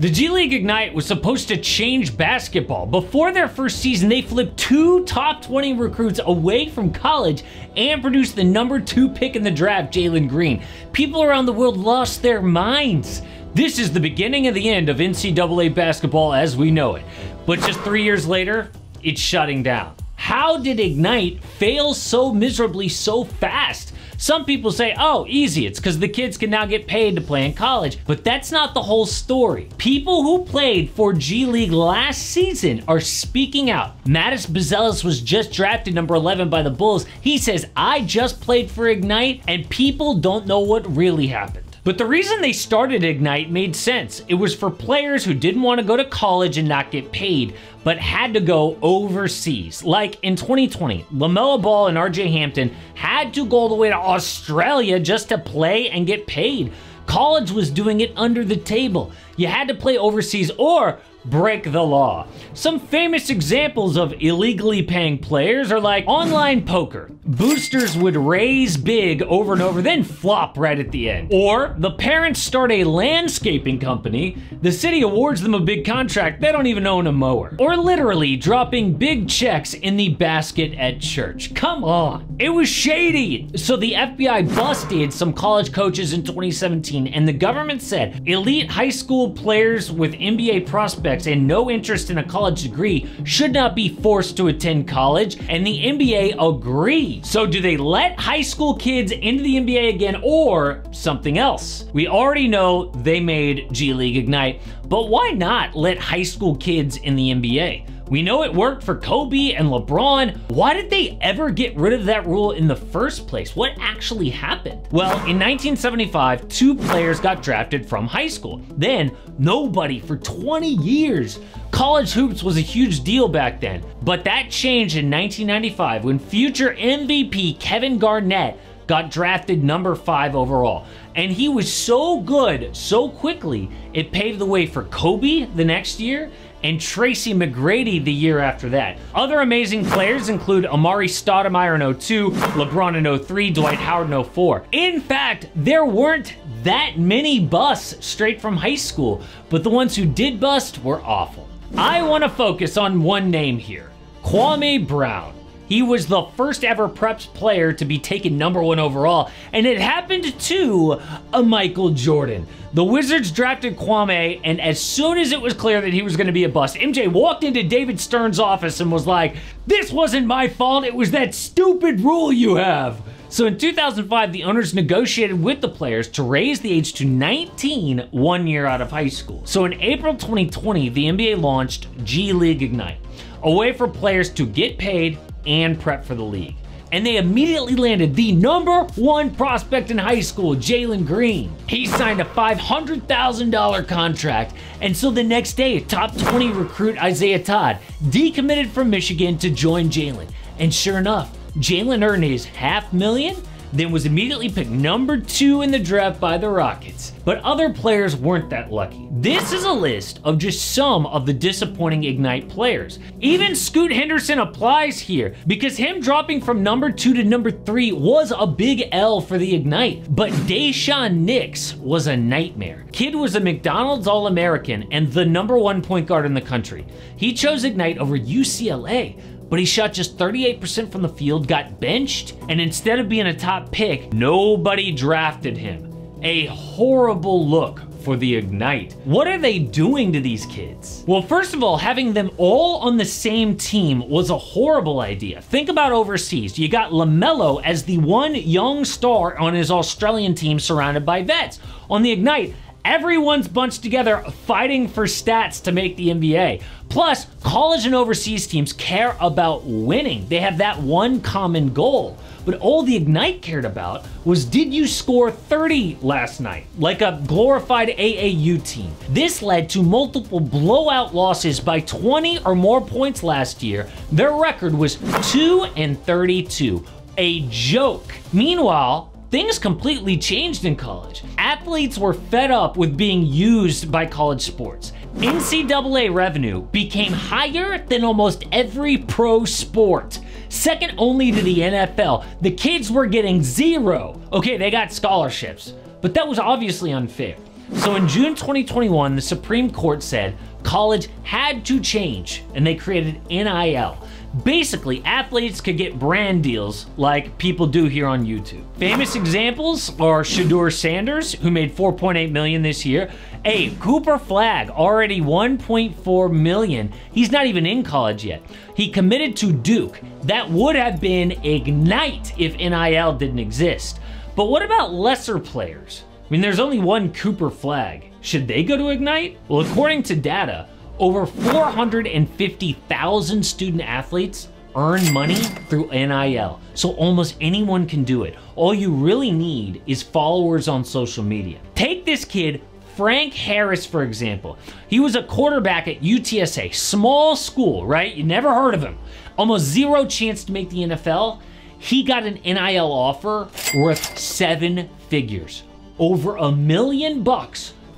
The G League Ignite was supposed to change basketball. Before their first season, they flipped 2 top 20 recruits away from college and produced the #2 pick in the draft, Jalen Green. People around the world lost their minds. This is the beginning of the end of NCAA basketball as we know it. But just 3 years later, it's shutting down. How did Ignite fail so miserably so fast? Some people say, oh, easy, it's because the kids can now get paid to play in college. But that's not the whole story. People who played for G League last season are speaking out. Mattis Bazelis was just drafted number 11 by the Bulls. He says, I just played for Ignite, and people don't know what really happened. But the reason they started Ignite made sense. It was for players who didn't want to go to college and not get paid, but had to go overseas. Like in 2020, LaMelo Ball and RJ Hampton had to go all the way to Australia just to play and get paid. College was doing it under the table. You had to play overseas or break the law. Some famous examples of illegally paying players are like online poker. Boosters would raise big over and over, then flop right at the end. Or the parents start a landscaping company, the city awards them a big contract, they don't even own a mower. Or literally dropping big checks in the basket at church. Come on, it was shady. So the FBI busted some college coaches in 2017, and the government said elite high school players with NBA prospects and no interest in a college degree should not be forced to attend college, and the NBA agreed. So do they let high school kids into the NBA again or something else? We already know they made G League Ignite, but why not let high school kids in the NBA? We know it worked for Kobe and LeBron. Why did they ever get rid of that rule in the first place? What actually happened? Well, in 1975, 2 players got drafted from high school. Then, nobody for 20 years. College hoops was a huge deal back then, but that changed in 1995 when future MVP Kevin Garnett got drafted number 5 overall. And he was so good so quickly, it paved the way for Kobe the next year and Tracy McGrady the year after that. Other amazing players include Amari Stoudemire in 02, LeBron in 03, Dwight Howard in 04. In fact, there weren't that many busts straight from high school, but the ones who did bust were awful. I want to focus on one name here, Kwame Brown. He was the first ever Preps player to be taken number 1 overall, and it happened to a Michael Jordan. The Wizards drafted Kwame, and as soon as it was clear that he was going to be a bust, MJ walked into David Stern's office and was like, this wasn't my fault, it was that stupid rule you have. So in 2005, the owners negotiated with the players to raise the age to 19 1 year out of high school. So in April 2020, the NBA launched G League Ignite, a way for players to get paid and prep for the league. And they immediately landed the #1 prospect in high school, Jalen Green. He signed a $500,000 contract, and so the next day, top 20 recruit Isaiah Todd decommitted from Michigan to join Jalen. And sure enough, Jalen earned his $500,000, then was immediately picked number 2 in the draft by the Rockets. But other players weren't that lucky. This is a list of just some of the disappointing Ignite players. Even Scoot Henderson applies here, because him dropping from number 2 to number 3 was a big L for the Ignite. But Dayshawn Nix was a nightmare. Kid was a McDonald's All-American and the #1 point guard in the country. He chose Ignite over UCLA, but he shot just 38% from the field, got benched, and instead of being a top pick, nobody drafted him. A horrible look for the Ignite. What are they doing to these kids? Well, first of all, having them all on the same team was a horrible idea. Think about overseas. You got LaMelo as the one young star on his Australian team surrounded by vets. On the Ignite, everyone's bunched together fighting for stats to make the NBA. Plus, college and overseas teams care about winning. They have that one common goal. But all the Ignite cared about was, did you score 30 last night? Like a glorified AAU team. This led to multiple blowout losses by 20 or more points last year. Their record was 2-32. A joke. Meanwhile, things completely changed in college. Athletes were fed up with being used by college sports. NCAA revenue became higher than almost every pro sport. Second only to the NFL. The kids were getting 0. Okay, they got scholarships, but that was obviously unfair. So in June 2021, the Supreme Court said college had to change, and they created NIL. Basically, athletes could get brand deals like people do here on YouTube. Famous examples are Shedeur Sanders, who made $4.8 million this year. Hey, Cooper Flagg, already $1.4 million. He's not even in college yet. He committed to Duke. That would have been Ignite if NIL didn't exist. But what about lesser players? I mean, there's only one Cooper Flagg. Should they go to Ignite? Well, according to data, over 450,000 student athletes earn money through NIL. So almost anyone can do it. All you really need is followers on social media. Take this kid, Frank Harris, for example. He was a quarterback at UTSA, small school, right? You never heard of him. Almost zero chance to make the NFL. He got an NIL offer worth 7 figures. Over $1 million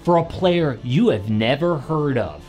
for a player you have never heard of.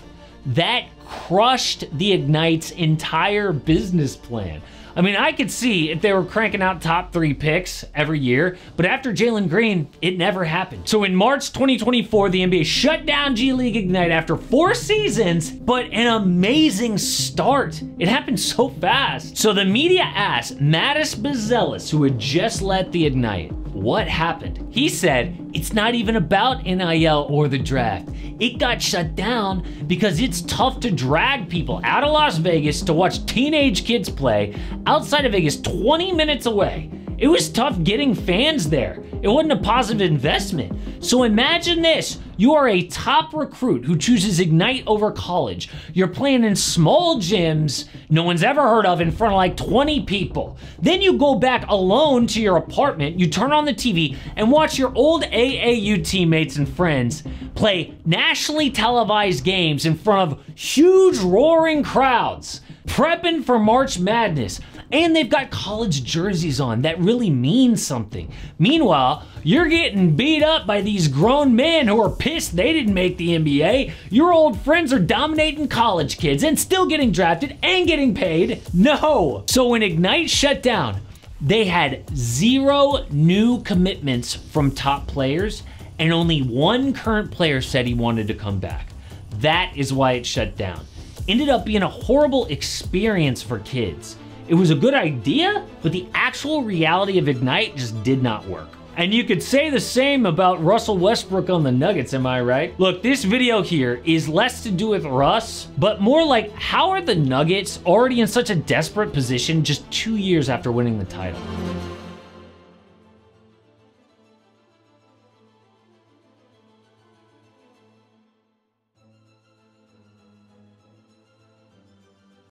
That crushed the Ignite's entire business plan. I mean, I could see if they were cranking out top 3 picks every year, but after Jalen Green, it never happened. So in March 2024, the NBA shut down G League Ignite after 4 seasons, but an amazing start. It happened so fast. So the media asked Mattis Bezelis, who had just led the Ignite, what happened? He said, it's not even about NIL or the draft. It got shut down because it's tough to drag people out of Las Vegas to watch teenage kids play outside of Vegas 20 minutes away. It was tough getting fans there. It wasn't a positive investment. So imagine this. You are a top recruit who chooses Ignite over college. You're playing in small gyms no one's ever heard of in front of like 20 people. Then you go back alone to your apartment, you turn on the TV and watch your old AAU teammates and friends play nationally televised games in front of huge roaring crowds, prepping for March Madness. And they've got college jerseys on that really mean something. Meanwhile, you're getting beat up by these grown men who are pissed they didn't make the NBA. Your old friends are dominating college kids and still getting drafted and getting paid. No. So when Ignite shut down, they had 0 new commitments from top players, and only 1 current player said he wanted to come back. That is why it shut down. Ended up being a horrible experience for kids. It was a good idea, but the actual reality of Ignite just did not work. And you could say the same about Russell Westbrook on the Nuggets, am I right? Look, this video here is less to do with Russ, but more like, how are the Nuggets already in such a desperate position just 2 years after winning the title?